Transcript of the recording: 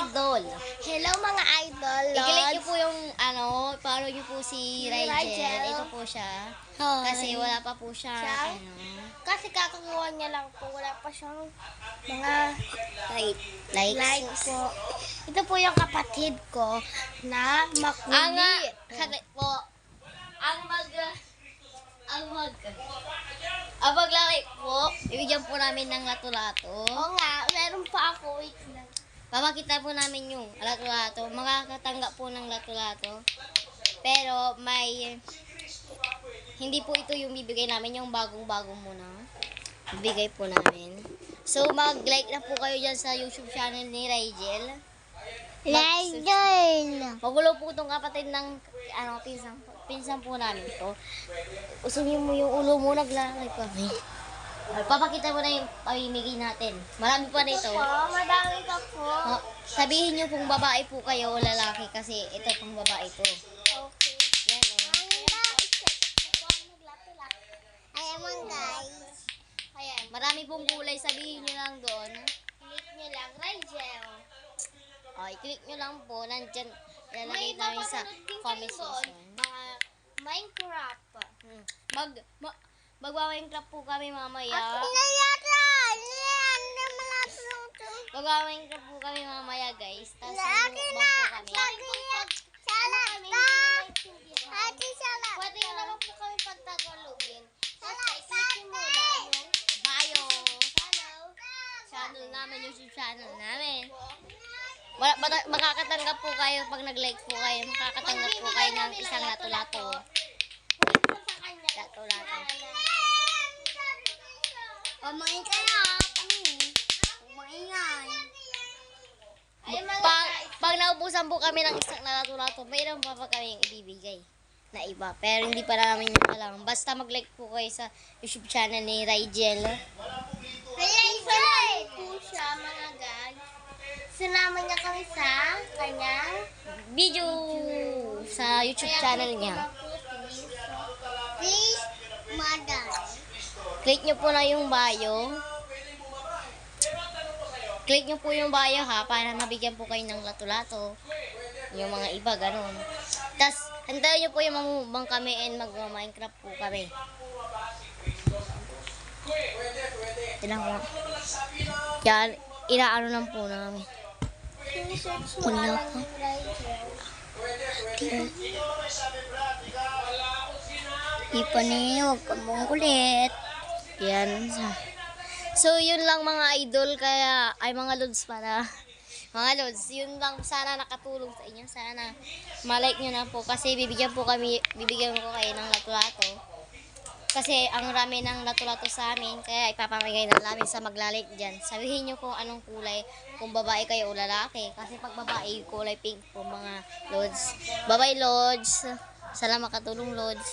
idol. Hello mga idol. I-click niyo po yung follow niyo po si Rigel. Rigel. Ito po siya. Hi. Kasi wala pa po siya. Kasi kakakuha niya lang po. Wala pa siyang mga Likes. po. Ito po yung kapatid ko na makulit. Saglit po. Ang mag-like po, ibigyan po namin ng lato-lato. Oo nga, meron pa ako. Wait lang. Papakita po namin yung lato-lato. Makakatanggap po ng lato-lato. Pero hindi po ito yung bibigay namin, yung bagong-bago muna. Bibigay po namin. So, mag-like na po kayo dyan sa YouTube channel ni Rigel. Rigel. Magulo po itong kapatid ng pinsan po namin to. Usunin mo yung ulo mo, naglalay pa. Papakita mo na yung pamimigay natin. Marami pa nito. Madami ka po. Sabihin nyo kung babae po kayo o lalaki kasi ito pong babae to. Okay. Yan o. Ayan guys. Ayan. Marami pong kulay, sabihin nyo lang doon. Click nyo lang, Rigel. O, i-click nyo lang po. Nandyan, ilalagay May namin sa papanood din comment kayo doon. section. Mga Minecraft. Magwa-Minecraft po kami mamaya. Magwa-Minecraft po kami mamaya, guys. Tapos magmukbang po kami. Pwede nyo naman po kami pagtagalogin. Basta i-click nyo muna yung Bayo! Channel namin, YouTube channel namin. Makakatanggap po kayo pag nag-like po kayo. Makakatanggap po kayo ng isang lato-lato. Lato-lato. Kumain ka na. Kumaingay. Pag naubusan po kami ng isang lato-lato, mayroon pa kami yung ibibigay na iba. Pero hindi pa namin yung alam. Basta mag-like po kayo sa YouTube channel ni Rigel. Ayan po siya mga guys. Sinama niya kami sa kanyang Video sa YouTube channel niya. Please, madam. Click nyo po na yung bio. Click nyo po yung bio ha, para mabigyan po kayo ng lato-lato. Yung mga iba, ganun. Tapos, hantayin nyo po yung mamumubang kami and mag-Minecraft po kami. Tilang ko. Yan, inaano lang po namin. Wala pa. Ipani, huwag ka mong kulit. Yan. So, yun lang mga idol. Kaya, ay mga lods para. Mga lods, yun lang. Sana nakatulong sa inyo. Sana malike nyo na po. Kasi bibigyan ko kayo ng lato-lato. Kasi ang rami ng lato-lato sa amin. Kaya ipapamigay na namin sa maglalike dyan. Sabihin nyo kung anong kulay. Kung babae kayo o lalaki. Kasi pag babae, kulay pink po mga lods. Bye-bye lods. Salamat makatulong lods.